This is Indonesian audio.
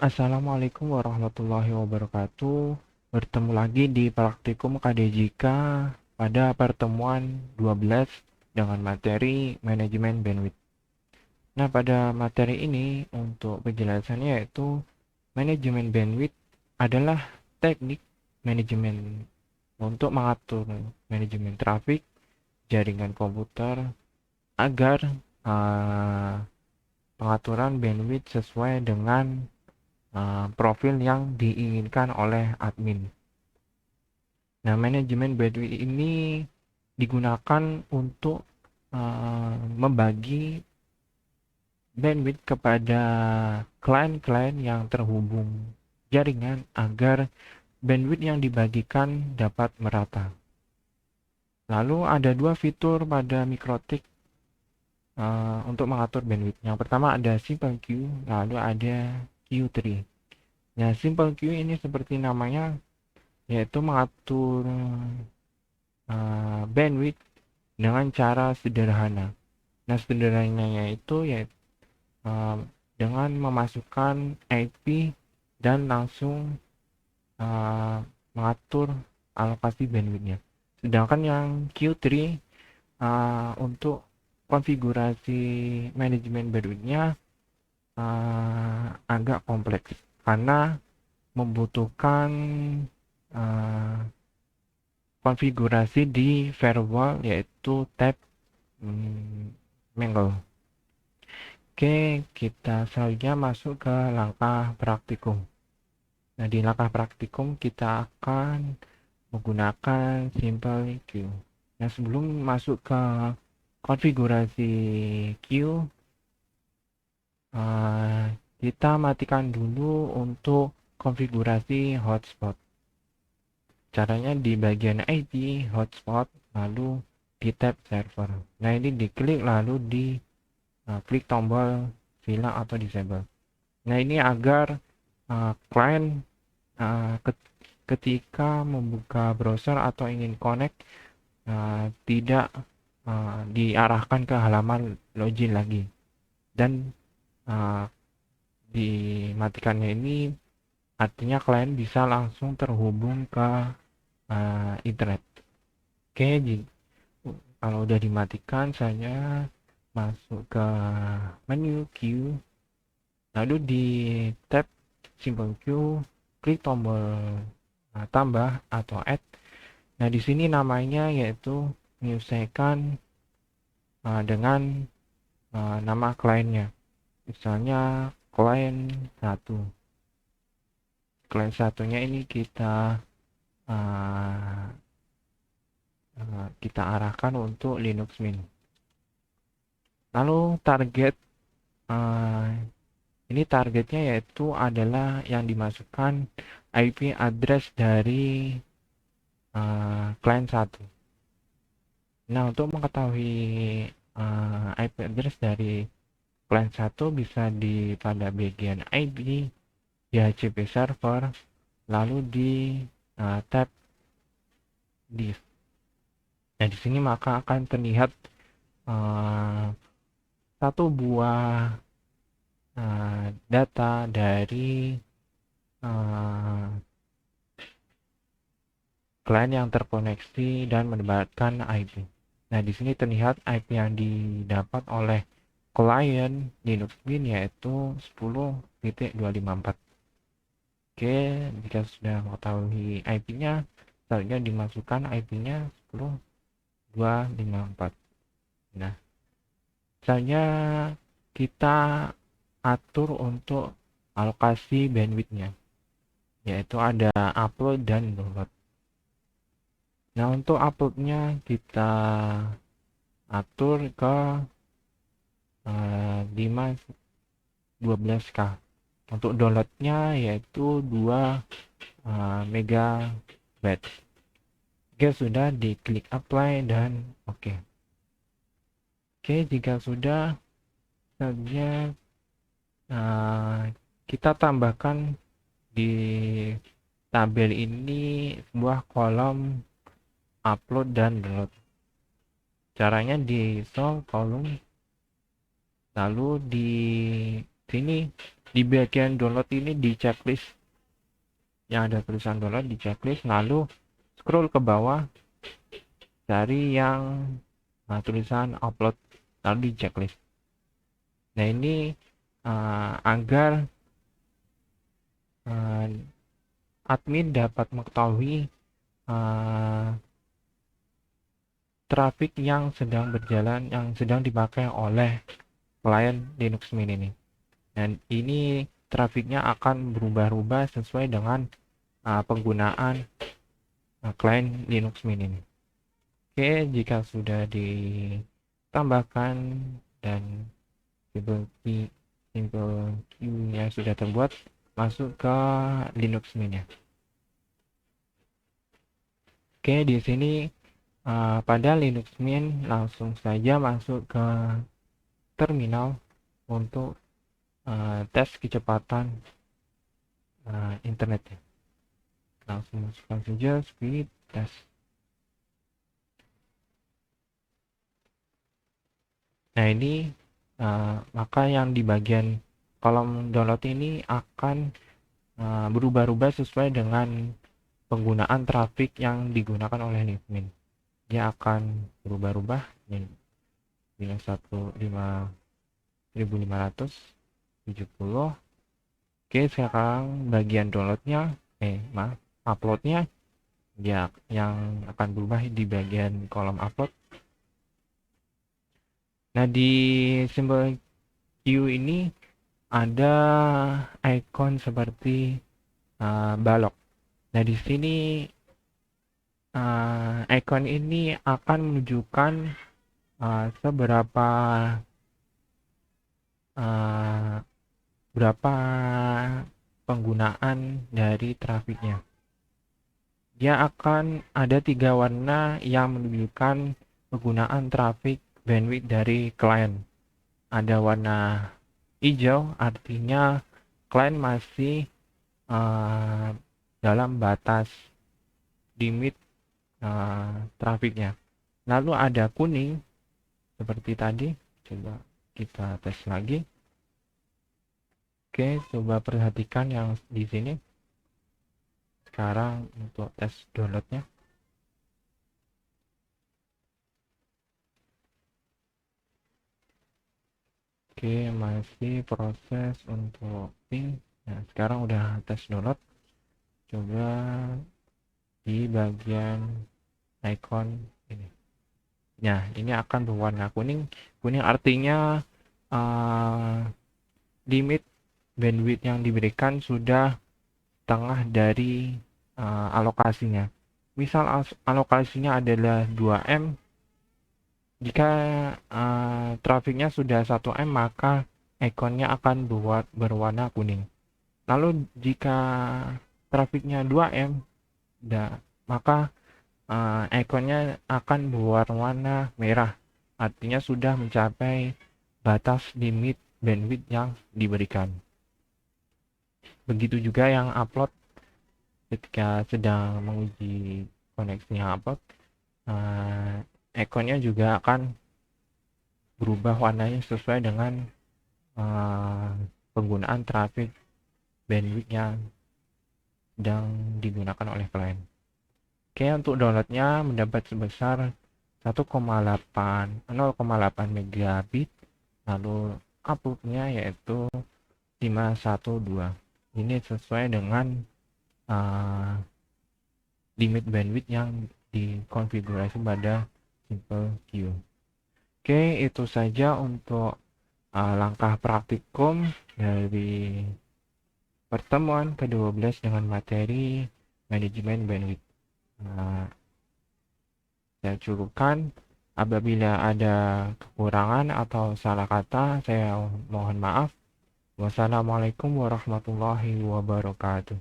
Assalamualaikum warahmatullahi wabarakatuh. Bertemu lagi di praktikum KDJK pada pertemuan 12 dengan materi manajemen bandwidth. Nah, pada materi ini untuk penjelasannya yaitu manajemen bandwidth adalah teknik manajemen untuk mengatur manajemen trafik jaringan komputer agar uh, pengaturan bandwidth sesuai dengan profil yang diinginkan oleh admin. Nah, manajemen bandwidth ini digunakan untuk membagi bandwidth kepada klien-klien yang terhubung jaringan agar bandwidth yang dibagikan dapat merata. Lalu ada dua fitur pada MikroTik untuk mengatur bandwidth. Yang pertama ada Simple Queue, lalu ada Q3. Nah, Simple Queue ini seperti namanya, yaitu mengatur bandwidth dengan cara sederhana. Nah, sederhananya itu yaitu dengan memasukkan IP dan langsung mengatur alokasi bandwidthnya. Sedangkan yang Q3 untuk konfigurasi manajemen bandwidthnya agak kompleks karena membutuhkan konfigurasi di firewall yaitu tab mangle. Oke, kita selanjutnya masuk ke langkah praktikum. Nah, di langkah praktikum kita akan menggunakan Simple Queue. Nah, sebelum masuk ke konfigurasi queue, kita matikan dulu untuk konfigurasi hotspot. Caranya di bagian IP hotspot, lalu di tab server. Nah, ini diklik lalu di klik tombol hilang atau disable. Nah, ini agar klien ketika membuka browser atau ingin connect tidak diarahkan ke halaman login lagi, dan dimatikannya ini artinya klien bisa langsung terhubung ke internet. Oke, kalau udah dimatikan, saya masuk ke menu queue, lalu di tab Simple Queue klik tombol tambah atau add. Nah, di sini namanya yaitu menyesuaikan dengan nama kliennya. Misalnya klien 1. Klien satunya ini kita arahkan untuk Linux Mint. Lalu target ini targetnya yaitu adalah yang dimasukkan IP address dari klien 1. Nah, untuk mengetahui IP address dari klien 1 bisa di pada bagian IP DHCP server, lalu di tab disk. Nah, di sini maka akan terlihat satu buah data dari klien yang terkoneksi dan mendapatkan IP. Nah, di sini terlihat IP yang didapat oleh klien Linux Mint yaitu 10.254. Oke, jika sudah mengetahui IP-nya, selanjutnya dimasukkan IP-nya 10.254. Nah, misalnya kita atur untuk alokasi bandwidthnya, yaitu ada upload dan download. Nah, untuk uploadnya kita atur ke 512K. Untuk downloadnya yaitu 2 MB. Oke, sudah diklik apply dan oke. Oke, jika sudah, selanjutnya kita tambahkan di tabel ini sebuah kolom upload dan download. Caranya di solve kolom, lalu di sini Di bagian download ini di checklist, yang ada tulisan download di checklist, lalu scroll ke bawah, cari yang tulisan upload, lalu di checklist. Nah ini agar admin dapat mengetahui trafik yang sedang berjalan, yang sedang dipakai oleh klien Linux Mint ini. Dan ini trafiknya akan berubah-ubah sesuai dengan penggunaan klien Linux Mint ini. Oke, jika sudah ditambahkan dan simple queue-nya sudah terbuat, masuk ke Linux Mint-nya. Oke, di sini pada Linux Mint langsung saja masuk ke terminal untuk tes kecepatan internetnya. Langsung masukkan saja speed test. Nah ini maka yang di bagian kolom download ini akan berubah-ubah sesuai dengan penggunaan trafik yang digunakan oleh Linux Mint. Dia akan berubah-ubah ini 1570. Oke, sekarang bagian downloadnya uploadnya ya yang akan berubah di bagian kolom upload. Nah di simbol Q ini ada icon seperti balok. Nah di sini icon ini akan menunjukkan seberapa berapa penggunaan dari trafiknya. Dia akan ada 3 warna yang menunjukkan penggunaan trafik bandwidth dari klien. Ada warna hijau, artinya klien masih dalam batas limit trafiknya. Lalu ada kuning seperti tadi. Coba kita tes lagi. Oke, coba perhatikan yang di sini. Sekarang untuk tes downloadnya. Oke, masih proses untuk ping. Nah, sekarang udah tes download. Coba di bagian icon ini. Nah, ini akan berwarna kuning. Kuning artinya limit bandwidth yang diberikan sudah setengah dari alokasinya. Misal alokasinya adalah 2M. Jika trafiknya sudah 1M, maka ikonnya akan berwarna kuning. Lalu jika trafiknya 2M, maka ikonnya akan berwarna merah. Artinya sudah mencapai batas limit bandwidth yang diberikan. Begitu juga yang upload, ketika sedang menguji koneksinya upload, ikonnya juga akan berubah warnanya sesuai dengan penggunaan trafik bandwidth yang sedang digunakan oleh klien. Oke, untuk downloadnya mendapat sebesar 0,8 megabit, lalu uploadnya yaitu 512. Ini sesuai dengan limit bandwidth yang dikonfigurasi pada Simple Queue. Oke, itu saja untuk langkah praktikum dari pertemuan ke-12 dengan materi manajemen bandwidth. Saya cukupkan. Apabila ada kekurangan atau salah kata, saya mohon maaf. Wassalamualaikum warahmatullahi wabarakatuh.